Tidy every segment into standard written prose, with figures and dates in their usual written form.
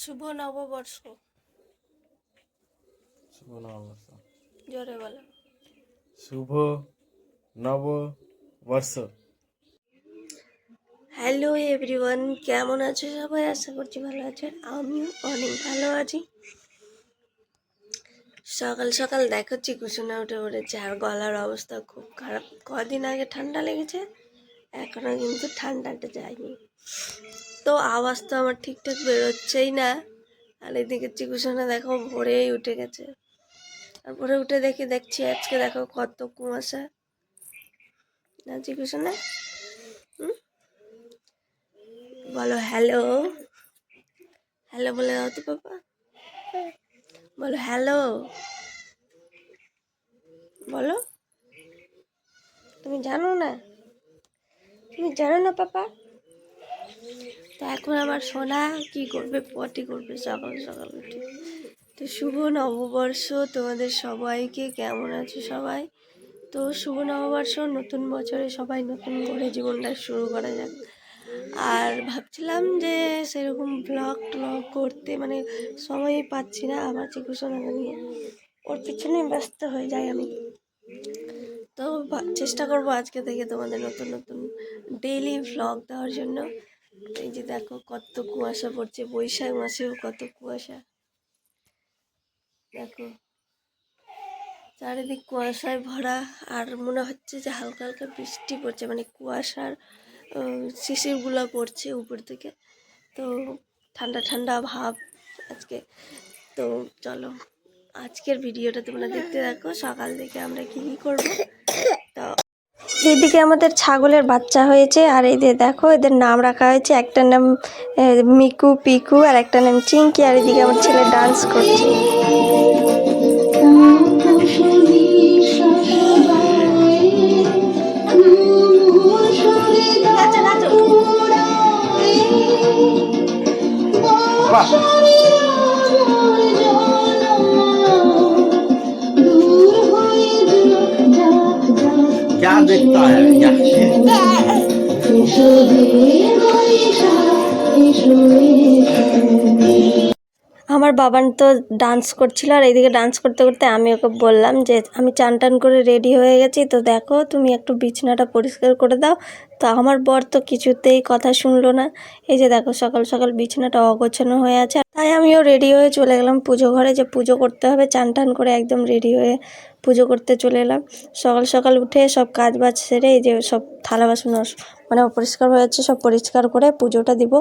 শুভ নববর্ষ। শুভ নববর্ষ। জোরে বলো। শুভ নববর্ষ। হ্যালো এভরিওয়ান, কেমন আছো সবাই? আশা করছি ভালো আছেন। আমিও অনেক ভালো আছি। সকাল সকাল দেখাচ্ছি কুসুনা উঠে পড়েছে, আর গলার অবস্থা খুব খারাপ। কদিন আগে ঠান্ডা লেগেছে, এখনো কিন্তু ঠান্ডাটা যায়নি, তো আওয়াজ তো আমার ঠিকঠাক বেরোচ্ছেই না। আর এদিকে চিকুসোনা দেখো ভোরেই উঠে গেছে, আর ভোরে উঠে দেখছি আজকে দেখো কত কুয়াশা। না চিকুসোনা, বলো হ্যালো। হ্যালো বলে দাও তো বাবা, বলো হ্যালো, বলো। তুমি জানো না, তুমি জানো না পাপা? তো এখন আমার সোনা কি করবে, পটি করবে সকাল সকাল উঠে। তো শুভ নববর্ষ তোমাদের সবাইকে। কেমন আছে সবাই? তো শুভ নববর্ষ, নতুন বছরে সবাই নতুন করে জীবনটা শুরু করা যাক। আর ভাবছিলাম যে সেরকম ব্লগ করতে মানে সময়ই পাচ্ছি না, আমার চিকুসোনাকে নিয়ে ওর পিছনে ব্যস্ত হয়ে যাই আমি। তো চেষ্টা করব আজকে থেকে তোমাদের নতুন নতুন ডেইলি ভ্লগ দেওয়ার জন্য। এই যে দেখো কত কুয়াশা পড়ছে, বৈশাখ মাসেও কত কুয়াশা। দেখো চারিদিক কুয়াশায় ভরা, আর মনে হচ্ছে যে হালকা হালকা বৃষ্টি পড়ছে, মানে কুয়াশার শিশিরগুলো পড়ছে উপর থেকে। তো ঠান্ডা ঠান্ডা ভাব আজকে। তো চলো আজকের ভিডিওটা তোমরা দেখতে থাকো, সকাল থেকে আমরা কি কি করবো। তো এইদিকে আমাদের ছাগলের বাচ্চা হয়েছে, আর এই যে দেখো এদের নাম রাখা হয়েছে, একটার নাম মিকু পিকু আর একটা নাম চিঙ্কি। আর এদিকে আমার ছেলে ডান্স করছে। क्या देखता है আমার বাবান তো ডান্স করছিল, আর এইদিকে ডান্স করতে করতে আমি ওকে বললাম যে আমি চান টান করে রেডি হয়ে গেছি, তো দেখো তুমি একটু বিছানাটা পরিষ্কার করে দাও। তো আমার বর তো কিছুতেই কথা শুনলো না। এই যে দেখো সকাল সকাল বিছানাটা অগোছানো হয়ে আছে, তাই আমিও রেডি হয়ে চলে গেলাম পুজো ঘরে, যে পুজো করতে হবে। চান টান করে একদম রেডি হয়ে পুজো করতে চলে এলাম। সকাল সকাল উঠে সব কাজ বাজ সেরে এই যে সব থালা বাসন মানে অপরিষ্কার হয়ে যাচ্ছে, সব পরিষ্কার করে পুজোটা দিব।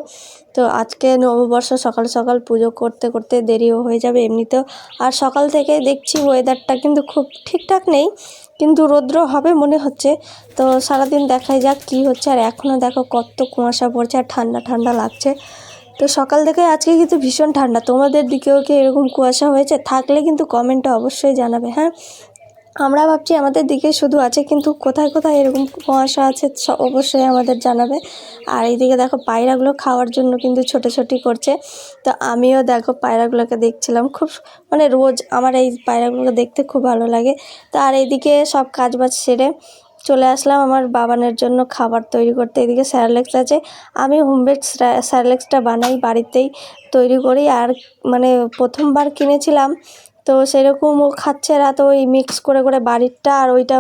তো আজকে নববর্ষ, সকাল সকাল পুজো করতে করতে দেরিও হয়ে যাবে এমনিতেও। আর সকাল থেকে দেখছি ওয়েদারটা কিন্তু খুব ঠিকঠাক নেই, কিন্তু রৌদ্র হবে মনে হচ্ছে। তো সারাদিন দেখাই যাক কি হচ্ছে। আর এখনও দেখো কত কুয়াশা পড়ছে আর ঠান্ডা ঠান্ডা লাগছে। তো সকাল থেকে আজকে কিন্তু ভীষণ ঠান্ডা। তোমাদের দিকেও কি এরকম কুয়াশা হয়েছে? থাকলে কিন্তু কমেন্টে অবশ্যই জানাবে। হ্যাঁ, আমরা ভাবছি আমাদের দিকে শুধু আছে, কিন্তু কোথায় কোথায় এরকম কুয়াশা আছে অবশ্যই আমাদের জানাবে। আর এইদিকে দেখো পায়রাগুলো খাওয়ার জন্য কিন্তু ছোটাছুটি করছে। তো আমিও দেখো পায়রাগুলোকে দেখছিলাম, খুব মানে রোজ আমার এই পায়রাগুলোকে দেখতে খুব ভালো লাগে। তো আর এইদিকে সব কাজ বাজ সেরে চলে আসলাম আমার বাবানের জন্য খাবার তৈরি করতে। এদিকে স্যারেলেক্স আছে, আমি হোমমেড স্যারেলেক্সটা বানাই বাড়িতেই, তৈরি করি। আর মানে প্রথমবার কিনেছিলাম, তো সেরকম ও খাচ্ছে না, তো ওই মিক্স করে করে বাড়িরটা আর ওইটা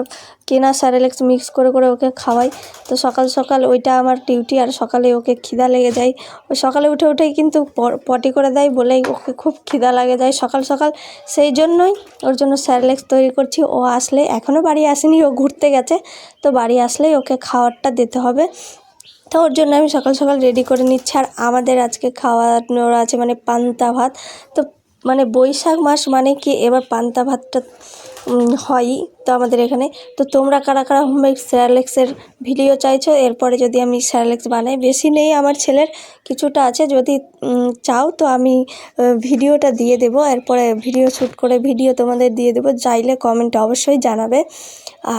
কেনা স্যারেলেক্স মিক্স করে করে ওকে খাওয়াই। তো সকাল সকাল ওইটা আমার ডিউটি, আর সকালে ওকে খিদা লেগে যায়। ওই সকালে উঠে উঠেই কিন্তু পটি করে দেয় বলেই ওকে খুব খিদা লাগে যায় সকাল সকাল, সেই জন্যই ওর জন্য স্যারেলেক্স তৈরি করছি। ও আসলে, এখনও বাড়ি আসেনি, ও ঘুরতে গেছে, তো বাড়ি আসলেই ওকে খাবারটা দিতে হবে। তো ওর জন্য আমি সকাল সকাল রেডি করে নিচ্ছি। আর আমাদের আজকে খাওয়ানোর আছে মানে পান্তা ভাত। তো মানে বৈশাখ মাস মানে কি এবার পান্তা ভাতটা হয়ই তো আমাদের এখানে। তো তোমরা কারা কারা হোমমেড স্যারেলেক্সের ভিডিও চাইছো, এরপরে যদি আমি স্যারেলেক্স বানাই, বেশি নেই আমার ছেলের, কিছুটা আছে, যদি চাও তো আমি ভিডিওটা দিয়ে দেবো। এরপরে ভিডিও শ্যুট করে ভিডিও তোমাদের দিয়ে দেবো, চাইলে কমেন্টে অবশ্যই জানাবে।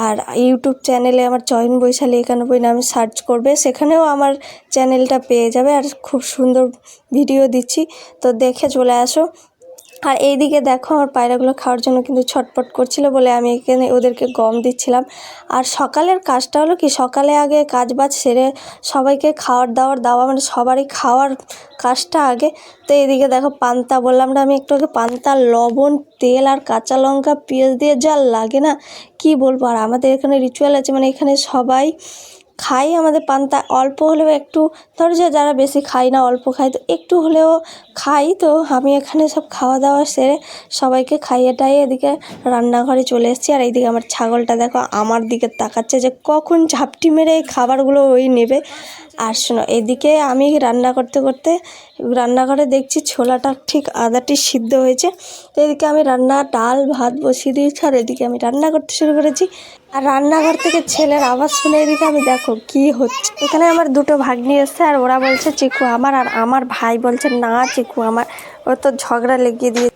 আর ইউটিউব চ্যানেলে আমার চয়ন বৈশালী 91 নামে সার্চ করবে, সেখানেও আমার চ্যানেলটা পেয়ে যাবে। আর খুব সুন্দর ভিডিও দিচ্ছি, তো দেখে চলে আসো। আর এইদিকে দেখো আমার পায়রাগুলো খাওয়ার জন্য কিন্তু ছটপট করছিল বলে আমি এখানে ওদেরকে গম দিচ্ছিলাম। আর সকালের কাজটা হলো কি, সকালে আগে কাজবাজ সেরে সবাইকে খাওয়ার দাওয়ার দেওয়া, মানে সবারই খাওয়ার কাজটা আগে। তো এইদিকে দেখো পান্তা, বললাম না আমি একটু আগে, পান্তা, লবণ, তেল আর কাঁচা লঙ্কা পেঁয়াজ দিয়ে যা লাগে না কি বলবো। আর আমাদের এখানে রিচুয়াল আছে, মানে এখানে সবাই খাই আমাদের পান্তা, অল্প হলেও একটু, ধরো যে যারা বেশি খাই না অল্প খাই, তো একটু হলেও খাই। তো আমি এখানে সব খাওয়া দাওয়া সেরে সবাইকে খাইয়ে টাইয়ে এদিকে রান্নাঘরে চলে এসেছি। আর এইদিকে আমার ছাগলটা দেখো আমার দিকে তাকাচ্ছে যে কখন ঝাপটি মেরে এই খাবারগুলো ওই নেবে। আর শোনো, এদিকে আমি রান্না করতে করতে রান্নাঘরে দেখছি ছোলাটা ঠিক আদাটি সিদ্ধ হয়েছে। তো এদিকে আমি ডাল ভাত বসিয়ে দিয়েছি, আর এদিকে আমি রান্না করতে শুরু করেছি। আর রান্নাঘর থেকে ছেলের আওয়াজ শুনে এদিকে আমি দেখো কি হচ্ছে। এখানে আমার দুটো ভাগ্নি এসছে, আর ওরা বলছে চিকু আমার, আর আমার ভাই বলছে না চিকু আমার। ও তো ঝগড়া লেগে দিয়ে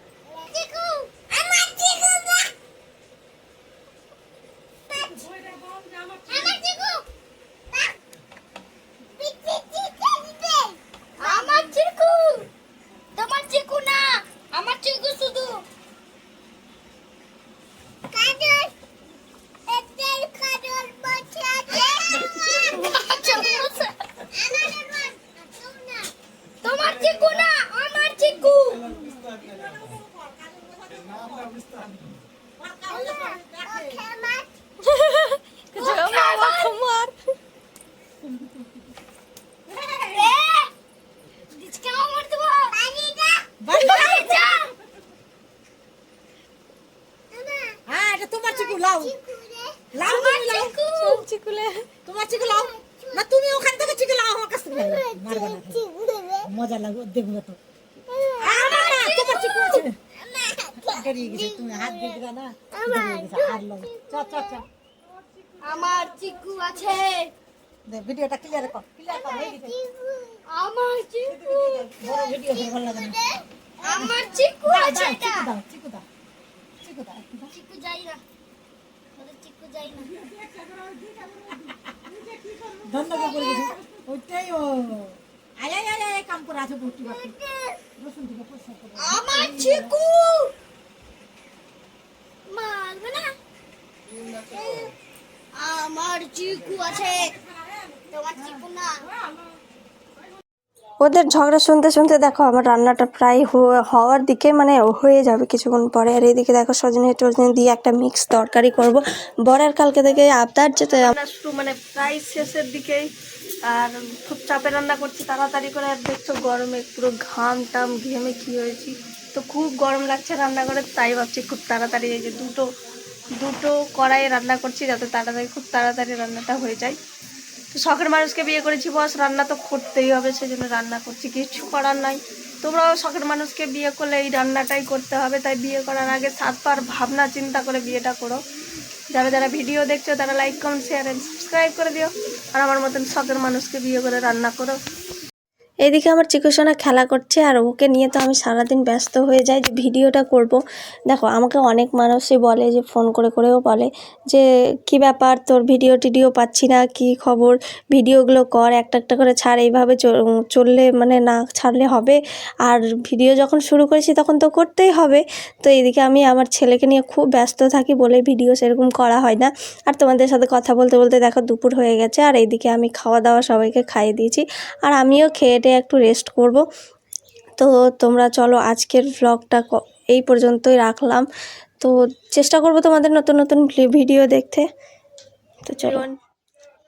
তোমার চিকু লাও লাও চিকুলে তোমার চিকু লাও না, তুমি ওখান থেকে চিকু লাও আমার কাছ থেকে মারবে না, মজা লাগবে দেখবে তো। তোমার চিকু আছে ডরিয়ে গেছে, তুমি হাত দিয়ে দিবা না, ডরিয়ে গেছে আর লাও। চ চ চ আমার চিকু আছে, দে ভিডিওটা ক্লিয়ার কর, ক্লিয়ার কর হয়ে গেছে। আমার চিকু, বড় ভিডিও করে ভালো লাগে না। আমার চিকু আছে। চিকু দাও চিকু দাও চিকু দাও চিকু যাই না, ওদের চিকু যাই না। ধন্যবাদ বলে গেছে ওইটাই। ও আয় আয় আয় আয় কাম করে আছে বটু বাকি রসুন থেকে পয়সা করে। আমার চিকু মারবে না, আমার চিকু আছে, তোমার চিকু না। ওদের ঝগড়া শুনতে শুনতে দেখো আমার রান্নাটা প্রায় হওয়ার দিকে, মানে হয়ে যাবে কিছুক্ষণ পরে। আর এইদিকে দেখো সজনে টজনে দিয়ে একটা মিক্স তরকারি করব। বরের কালকে থেকে আবদার, যেতে আমরা শুরু মানে প্রায় শেষের দিকেই। আর খুব চাপে রান্না করছি তাড়াতাড়ি করে। আর দেখছো গরমে পুরো ঘাম টাম ঘেমে কী হয়েছি, তো খুব গরম লাগছে রান্নাঘরে। তাই ভাবছি খুব তাড়াতাড়ি এই যে দুটো কড়াইয়ে রান্না করছি, যাতে খুব তাড়াতাড়ি রান্নাটা হয়ে যায়। তো শখের মানুষকে বিয়ে করেছি বস, রান্না তো করতেই হবে, সেই জন্য রান্না করছি, কিছু করার নাই। তোমরাও শখের মানুষকে বিয়ে করলে এই রান্নাটাই করতে হবে। তাই বিয়ে করার আগে 7বার ভাবনা চিন্তা করে বিয়েটা করো। যারা যারা ভিডিও দেখছো তারা like comment share and subscribe করে দিও। আর আমার মতন শখের মানুষকে বিয়ে করে রান্না করো। এইদিকে আমার চিকুসোনা খেলা করছে, আর ওকে নিয়ে তো আমি সারাদিন ব্যস্ত হয়ে যাই যে ভিডিওটা করব। দেখো আমাকে অনেক মানুষই বলে, যে ফোন করে করেও বলে যে কি ব্যাপার তোর ভিডিও টিডিও পাচ্ছি না, কি খবর, ভিডিওগুলো কর, একটা একটা করে ছাড়, এইভাবে চললে মানে না ছাড়লে হবে। আর ভিডিও যখন শুরু করেছি তখন তো করতেই হবে। তো এইদিকে আমি আমার ছেলেকে নিয়ে খুব ব্যস্ত থাকি বলে ভিডিও সেরকম করা হয় না। আর তোমাদের সাথে কথা বলতে বলতে দেখো দুপুর হয়ে গেছে। আর এইদিকে আমি খাওয়া দাওয়া সবাইকে খাইয়ে দিয়েছি, আর আমিও খেয়ে একটু রেস্ট করব। তো তোমরা চলো আজকের ব্লগটা এই পর্যন্তই রাখলাম। তো চেষ্টা করব তোমাদের নতুন নতুন ভিডিও দেখতে। তো চলো,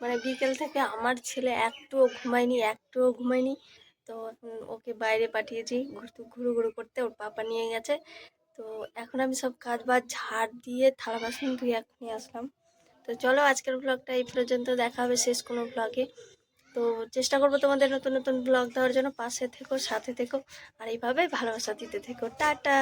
মানে বিকেল থেকে আমার ছেলে একটুও ঘুমায়নি। তো ওকে বাইরে পাঠিয়েছি ঘুরু ঘুরু করতে, ওর পাপা নিয়ে গেছে। তো এখন আমি সব কাজ বাজ ঝাড় দিয়ে থালা বাসন ধুয়ে এখনই আসলাম। তো চলো আজকের ব্লগটা এই পর্যন্ত, দেখা হবে শেষ কোনো ব্লগে। তো চেষ্টা করবো তোমাদের নতুন নতুন ব্লগ দেওয়ার জন্য। পাশে থেকো, সাথে থেকো, আর এইভাবে ভালোবাসা দিতে থেকো। টাটা।